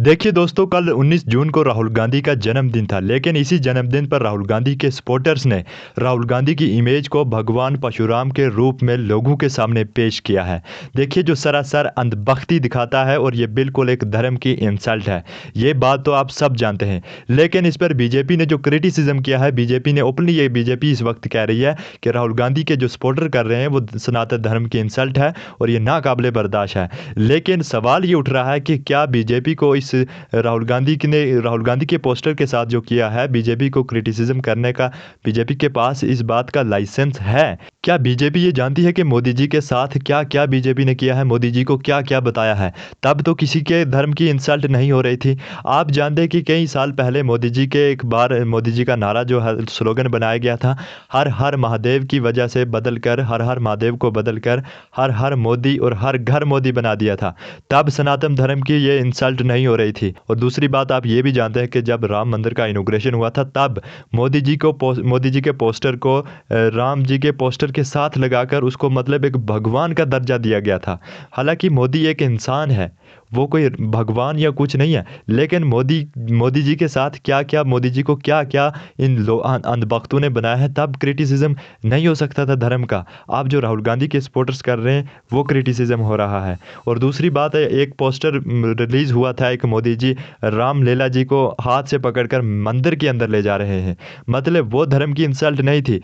देखिए दोस्तों, कल 19 जून को राहुल गांधी का जन्मदिन था, लेकिन इसी जन्मदिन पर राहुल गांधी के सपोर्टर्स ने राहुल गांधी की इमेज को भगवान परशुराम के रूप में लोगों के सामने पेश किया है। देखिए, जो सरासर अंधभक्ति दिखाता है और ये बिल्कुल एक धर्म की इंसल्ट है। ये बात तो आप सब जानते हैं, लेकिन इस पर बीजेपी ने जो क्रिटिसिज्म किया है, बीजेपी ने ओपनली, ये बीजेपी इस वक्त कह रही है कि राहुल गांधी के जो सपोर्टर कर रहे हैं वो सनातन धर्म की इंसल्ट है और ये नाकाबिले बर्दाश्त है। लेकिन सवाल ये उठ रहा है कि क्या बीजेपी को इस राहुल गांधी के पोस्टर के साथ जो किया है, बीजेपी को क्रिटिसिज्म करने का, बीजेपी के पास इस बात का लाइसेंस है? क्या बीजेपी ये जानती है कि मोदी जी के साथ क्या क्या बीजेपी ने किया है, मोदी जी को क्या क्या बताया है? तब तो किसी के धर्म की इंसल्ट नहीं हो रही थी। आप जानते हैं कि कई साल पहले मोदी जी के एक बार मोदी जी का नारा जो है, स्लोगन बनाया गया था, हर हर महादेव की वजह से बदल कर, हर हर महादेव को बदल कर हर हर मोदी और हर घर मोदी बना दिया था। तब सनातन धर्म की ये इंसल्ट नहीं हो रही थी। और दूसरी बात, आप ये भी जानते हैं कि जब राम मंदिर का इनॉग्रेशन हुआ था, तब मोदी जी के पोस्टर को राम जी के पोस्टर के साथ लगाकर उसको मतलब एक भगवान का दर्जा दिया गया था। हालांकि मोदी एक इंसान है, वो कोई भगवान या कुछ नहीं है, लेकिन मोदी जी के साथ क्या क्या, मोदी जी को क्या क्या इन अंधभक्तों ने बनाया है, तब क्रिटिसिज्म नहीं हो सकता था धर्म का। आप जो राहुल गांधी के सपोर्टर्स कर रहे हैं वो क्रिटिसिज्म हो रहा है। और दूसरी बात है, एक पोस्टर रिलीज हुआ था, एक मोदी जी राम लीला जी को हाथ से पकड़कर मंदिर के अंदर ले जा रहे हैं, मतलब वो धर्म की इंसल्ट नहीं थी।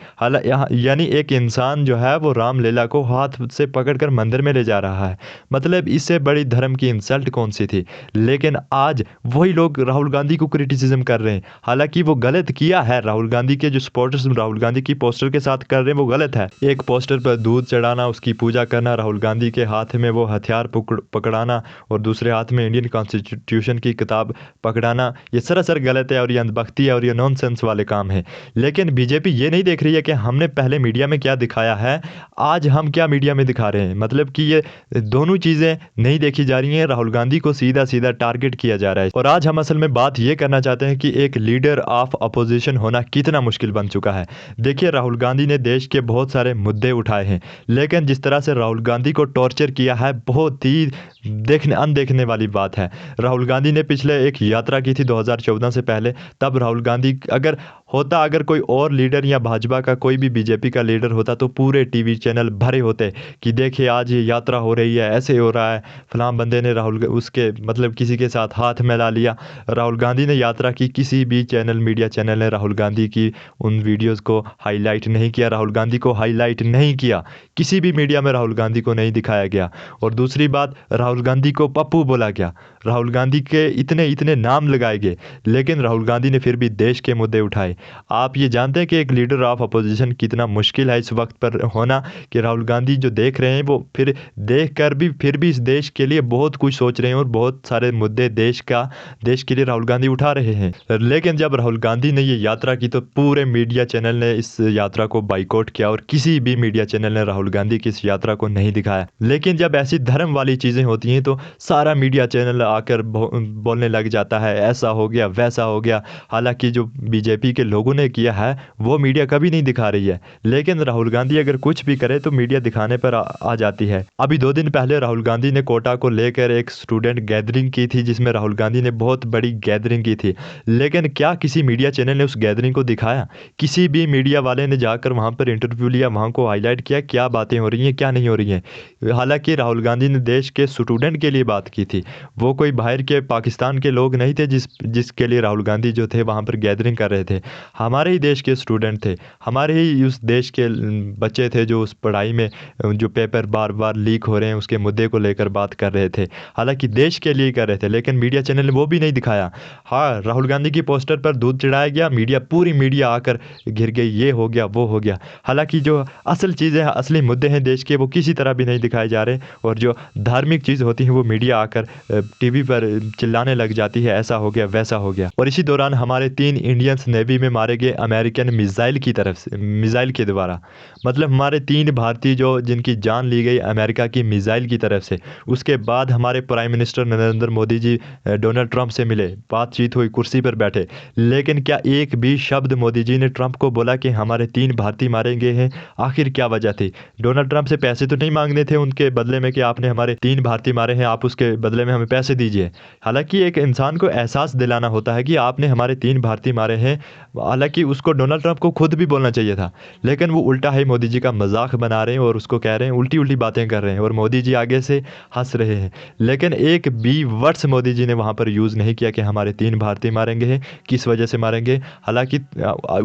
यानी एक इंसान जो है वो राम लीला को हाथ से पकड़कर मंदिर में ले जा रहा है, मतलब इससे बड़ी धर्म की इंसल्ट कौन सी थी? लेकिन आज वही लोग राहुल गांधी को क्रिटिसिज्म कर रहे हैं। हालांकि वो गलत किया है, राहुल गांधी के जो सपोर्टर्स राहुल गांधी की पोस्टर के साथ कर रहे हैं वो गलत है। एक पोस्टर पर दूध चढ़ाना, उसकी पूजा करना, राहुल गांधी के हाथ में वो हथियार पकड़ाना और दूसरे हाथ में इंडियन कॉन्स्टिट्यूशन की किताब पकड़ाना, ये सरासर गलत है और ये अंधभक्ति है और ये नॉनसेंस वाले काम है। लेकिन बीजेपी ये नहीं देख रही है कि हमने पहले मीडिया में क्या दिखाया है, आज हम क्या मीडिया में दिखा रहे हैं। मतलब कि ये दोनों चीज़ें नहीं देखी जा रही हैं, राहुल गांधी को सीधा सीधा टारगेट किया जा रहा है। और आज हम असल में बात ये करना चाहते हैं कि एक लीडर ऑफ अपोजिशन होना कितना मुश्किल बन चुका है। देखिए, राहुल गांधी ने देश के बहुत सारे मुद्दे उठाए हैं, लेकिन जिस तरह से राहुल गांधी को टॉर्चर किया है, बहुत ही अनदेखने वाली बात है। राहुल गांधी ने पिछले एक यात्रा की थी 2014 से पहले, तब राहुल गांधी अगर कोई और लीडर या भाजपा का कोई भी बीजेपी का लीडर होता तो पूरे टीवी चैनल भरे होते कि देखिए आज ये यात्रा हो रही है, ऐसे हो रहा है, फलां बंदे ने उसके मतलब किसी के साथ हाथ मिला लिया। राहुल गांधी ने यात्रा की, किसी भी मीडिया चैनल ने राहुल गांधी की उन वीडियोस को हाईलाइट नहीं किया, राहुल गांधी को हाईलाइट नहीं किया, किसी भी मीडिया में राहुल गांधी को नहीं दिखाया गया। और दूसरी बात, राहुल गांधी को पप्पू बोला गया, राहुल गांधी के इतने इतने नाम लगाए गए, लेकिन राहुल गांधी ने फिर भी देश के मुद्दे उठाए। आप ये जानते हैं कि एक लीडर ऑफ अपोजिशन कितना मुश्किल है इस वक्त पर होना, कि राहुल गांधी जो देख रहे हैं वो फिर देख कर भी फिर भी इस देश के लिए बहुत कुछ सोच रहे हैं और बहुत सारे मुद्दे देश के लिए राहुल गांधी उठा रहे हैं। लेकिन जब राहुल गांधी ने ये यात्रा की तो पूरे मीडिया चैनल ने इस यात्रा को बाइकआउट किया और किसी भी मीडिया चैनल ने राहुल गांधी की इस यात्रा को नहीं दिखाया। लेकिन जब ऐसी धर्म वाली चीजें होती हैं तो सारा मीडिया चैनल आकर बोलने लग जाता है, ऐसा हो गया, वैसा हो गया। हालांकि जो बीजेपी के लोगों ने किया है वो मीडिया कभी नहीं दिखा रही है, लेकिन राहुल गांधी अगर कुछ भी करे तो मीडिया दिखाने पर आ जाती है। अभी 2 दिन पहले राहुल गांधी ने कोटा को लेकर एक स्टूडेंट गैदरिंग की थी, जिसमें राहुल गांधी ने बहुत बड़ी गैदरिंग की थी, लेकिन क्या किसी मीडिया चैनल ने उस गैदरिंग को दिखाया? किसी भी मीडिया वाले ने जाकर वहां पर इंटरव्यू लिया, वहां को हाईलाइट किया क्या बातें हो रही हैं, क्या नहीं हो रही हैं? हालांकि राहुल गांधी ने देश के स्टूडेंट के लिए बात की थी, वो कोई बाहर के पाकिस्तान के लोग नहीं थे जिसके लिए राहुल गांधी जो थे वहां पर गैदरिंग कर रहे थे। हमारे ही देश के स्टूडेंट थे, हमारे ही उस देश के बच्चे थे जो उस पढ़ाई में जो पेपर बार बार लीक हो रहे हैं उसके मुद्दे को लेकर बात कर रहे थे। हालांकि देश के लिए कर रहे थे, लेकिन मीडिया चैनल ने वो भी नहीं दिखाया। हाँ, राहुल गांधी की पोस्टर पर दूध चढ़ाया गया, पूरी मीडिया आकर घिर गई, ये हो गया, वो हो गया। हालांकि जो असल चीज़ें, असली मुद्दे हैं देश के, वो किसी तरह भी नहीं दिखाए जा रहे, और जो धार्मिक चीज़ होती है वो मीडिया आकर टीवी पर चिल्लाने लग जाती है, ऐसा हो गया, वैसा हो गया। और इसी दौरान हमारे 3 इंडियंस नेवी में में मारे गए अमेरिकन मिसाइल की तरफ से, मिसाइल के द्वारा। मतलब हमारे 3 भारतीय जो जिनकी जान ली गई अमेरिका की मिसाइल की तरफ से। उसके बाद हमारे prime minister Narendra Modi ji Donald Trump से मिले, बातचीत हुई, कुर्सी पर बैठे, लेकिन क्या एक भी शब्द मोदी जी ने ट्रंप को बोला कि हमारे 3 भारतीय मारे गए हैं? आखिर क्या वजह थी? डोनाल्ड ट्रंप से पैसे तो नहीं मांगने थे उनके बदले में कि आपने हमारे 3 भारतीय मारे हैं, आप उसके बदले में हमें पैसे दीजिए। हालांकि एक इंसान को एहसास दिलाना होता है कि आपने हमारे 3 भारतीय मारे हैं। हालांकि उसको डोनाल्ड ट्रंप को खुद भी बोलना चाहिए था, लेकिन वो उल्टा ही मोदी जी का मजाक बना रहे हैं और उसको कह रहे हैं, उल्टी उल्टी बातें कर रहे हैं और मोदी जी आगे से हंस रहे हैं। लेकिन एक भी वर्ड्स मोदी जी ने वहाँ पर यूज़ नहीं किया कि हमारे 3 भारतीय मारेंगे हैं, किस वजह से मारेंगे। हालांकि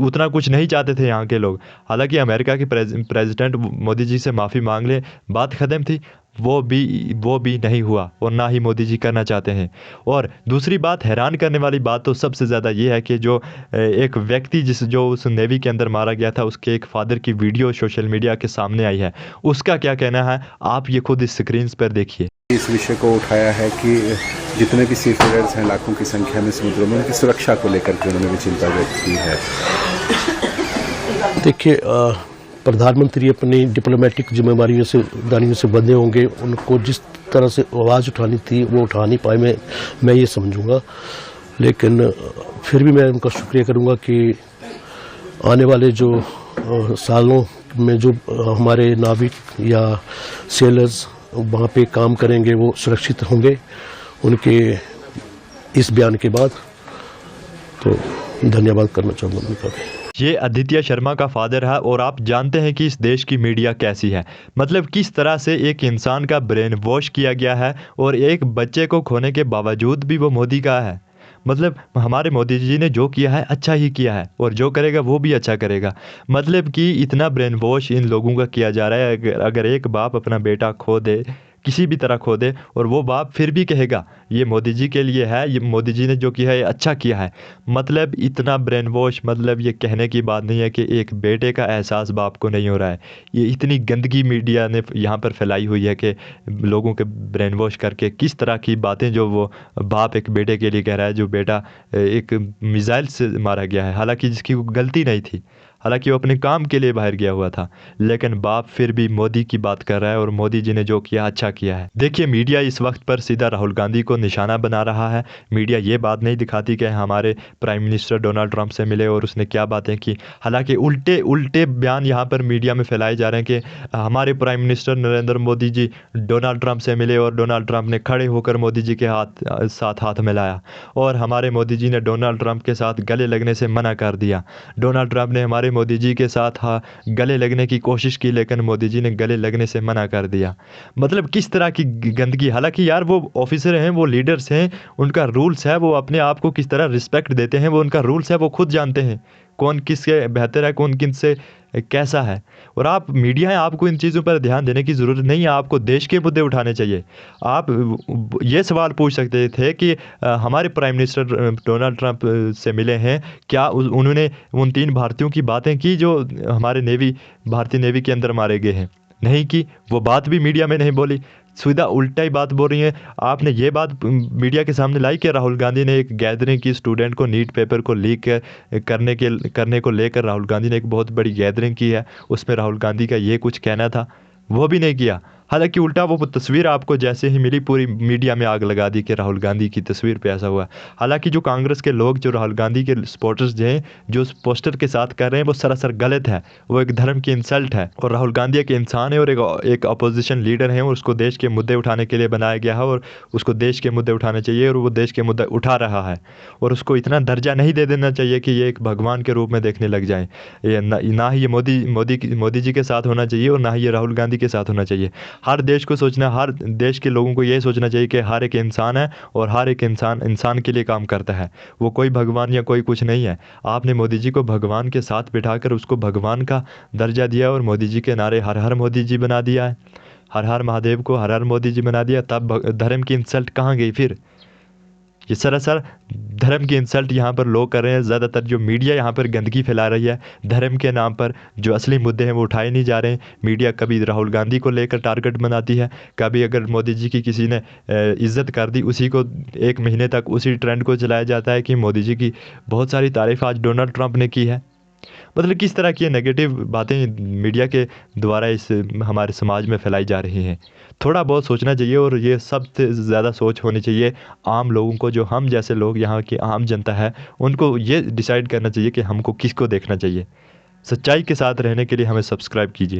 उतना कुछ नहीं चाहते थे यहाँ के लोग। हालांकि अमेरिका के प्रेसिडेंट मोदी जी से माफ़ी मांग ले, बात ख़त्म थी। वो भी नहीं हुआ और ना ही मोदी जी करना चाहते हैं। और दूसरी बात, हैरान करने वाली बात तो सबसे ज़्यादा ये है कि जो एक व्यक्ति जो उस नेवी के अंदर मारा गया था, उसके एक फादर की वीडियो सोशल मीडिया के सामने आई है। उसका क्या कहना है आप ये खुद इस स्क्रीन पर देखिए। इस विषय को उठाया है कि जितने भी सी फेयर्स हैं लाखों की संख्या में समुद्रों में, उनकी सुरक्षा को लेकर के उन्होंने भी चिंता व्यक्त की है। देखिए, प्रधानमंत्री अपनी डिप्लोमेटिक जिम्मेदारियों से बंधे होंगे। उनको जिस तरह से आवाज़ उठानी थी वो उठा नहीं पाए, मैं ये समझूंगा। लेकिन फिर भी मैं उनका शुक्रिया करूंगा कि आने वाले जो सालों में जो हमारे नाविक या सेलर्स वहाँ पे काम करेंगे वो सुरक्षित होंगे उनके इस बयान के बाद। तो धन्यवाद करना चाहूँगा उनका भी। ये आदित्य शर्मा का फादर है और आप जानते हैं कि इस देश की मीडिया कैसी है। मतलब किस तरह से एक इंसान का ब्रेन वॉश किया गया है और एक बच्चे को खोने के बावजूद भी वो मोदी का है। मतलब हमारे मोदी जी ने जो किया है अच्छा ही किया है और जो करेगा वो भी अच्छा करेगा। मतलब कि इतना ब्रेन वॉश इन लोगों का किया जा रहा है। अगर एक बाप अपना बेटा खो दे, किसी भी तरह खो दे, और वो बाप फिर भी कहेगा ये मोदी जी के लिए है, ये मोदी जी ने जो किया है ये अच्छा किया है। मतलब इतना ब्रेन वॉश, मतलब ये कहने की बात नहीं है कि एक बेटे का एहसास बाप को नहीं हो रहा है। ये इतनी गंदगी मीडिया ने यहाँ पर फैलाई हुई है कि लोगों के ब्रेन वॉश करके किस तरह की बातें जो वो बाप एक बेटे के लिए कह रहा है, जो बेटा एक मिसाइल से मारा गया है, हालांकि जिसकी कोई गलती नहीं थी, हालांकि वो अपने काम के लिए बाहर गया हुआ था, लेकिन बाप फिर भी मोदी की बात कर रहा है और मोदी जी ने जो किया अच्छा किया है। देखिए, मीडिया इस वक्त पर सीधा राहुल गांधी को निशाना बना रहा है। मीडिया ये बात नहीं दिखाती कि हमारे प्राइम मिनिस्टर डोनाल्ड ट्रंप से मिले और उसने क्या बातें की। हालांकि उल्टे उल्टे बयान यहाँ पर मीडिया में फैलाए जा रहे हैं कि हमारे prime minister Narendra Modi ji Donald Trump से मिले और डोनाल्ड ट्रंप ने खड़े होकर मोदी जी के साथ हाथ मिलाया और हमारे मोदी जी ने डोनाल्ड ट्रंप के साथ गले लगने से मना कर दिया। डोनाल्ड ट्रंप ने हमारे मोदी जी के साथ गले लगने की कोशिश की, लेकिन मोदी जी ने गले लगने से मना कर दिया। मतलब किस तरह की गंदगी। हालांकि यार वो ऑफिसर हैं, वो लीडर्स हैं, उनका रूल्स है, वो अपने आप को किस तरह रिस्पेक्ट देते हैं, वो उनका रूल्स है, वो खुद जानते हैं कौन किससे बेहतर है, कौन किन से कैसा है। और आप मीडिया है, आपको इन चीज़ों पर ध्यान देने की ज़रूरत नहीं है, आपको देश के मुद्दे उठाने चाहिए। आप ये सवाल पूछ सकते थे कि हमारे प्राइम मिनिस्टर डोनाल्ड ट्रंप से मिले हैं, क्या उन्होंने उन 3 भारतीयों की बातें की जो हमारे भारतीय नेवी के अंदर मारे गए हैं? नहीं की, वो बात भी मीडिया में नहीं बोली, सीधा उल्टा ही बात बोल रही है। आपने ये बात मीडिया के सामने लाई कि राहुल गांधी ने एक गैदरिंग की, स्टूडेंट को नीट पेपर को लीक करने को लेकर राहुल गांधी ने एक बहुत बड़ी गैदरिंग की है, उसमें राहुल गांधी का ये कुछ कहना था, वो भी नहीं किया। हालांकि उल्टा वो तस्वीर आपको जैसे ही मिली पूरी मीडिया में आग लगा दी कि राहुल गांधी की तस्वीर पे ऐसा हुआ। हालांकि जो कांग्रेस के लोग, जो राहुल गांधी के सपोर्टर्स हैं, जो उस पोस्टर के साथ कर रहे हैं, वो सरासर गलत है, वो एक धर्म की इंसल्ट है। और राहुल गांधी एक इंसान है और एक अपोजिशन लीडर है और उसको देश के मुद्दे उठाने के लिए बनाया गया है और उसको देश के मुद्दे उठाने चाहिए और वो देश के मुद्दे उठा रहा है। और उसको इतना दर्जा नहीं दे देना चाहिए कि ये एक भगवान के रूप में देखने लग जाए। ना ही ये मोदी जी के साथ होना चाहिए और ना ही ये राहुल गांधी के साथ होना चाहिए। हर देश को सोचना, हर देश के लोगों को यही सोचना चाहिए कि हर एक इंसान है और हर एक इंसान के लिए काम करता है, वो कोई भगवान या कोई कुछ नहीं है। आपने मोदी जी को भगवान के साथ बिठाकर उसको भगवान का दर्जा दिया और मोदी जी के नारे हर हर मोदी जी बना दिया है, हर हर महादेव को हर हर मोदी जी बना दिया। तब धर्म की इंसल्ट कहाँ गई फिर? ये सरासर धर्म की इंसल्ट यहाँ पर लोग कर रहे हैं। ज़्यादातर जो मीडिया यहाँ पर गंदगी फैला रही है धर्म के नाम पर, जो असली मुद्दे हैं वो उठाए नहीं जा रहे हैं। मीडिया कभी राहुल गांधी को लेकर टारगेट बनाती है, कभी अगर मोदी जी की किसी ने इज्जत कर दी उसी को 1 महीने तक उसी ट्रेंड को चलाया जाता है कि मोदी जी की बहुत सारी तारीफ आज डोनाल्ड ट्रंप ने की है। मतलब किस तरह की नेगेटिव बातें मीडिया के द्वारा इस हमारे समाज में फैलाई जा रही हैं। थोड़ा बहुत सोचना चाहिए, और ये सबसे ज़्यादा सोच होनी चाहिए आम लोगों को, जो हम जैसे लोग यहाँ की आम जनता है उनको ये डिसाइड करना चाहिए कि हमको किसको देखना चाहिए। सच्चाई के साथ रहने के लिए हमें सब्सक्राइब कीजिए।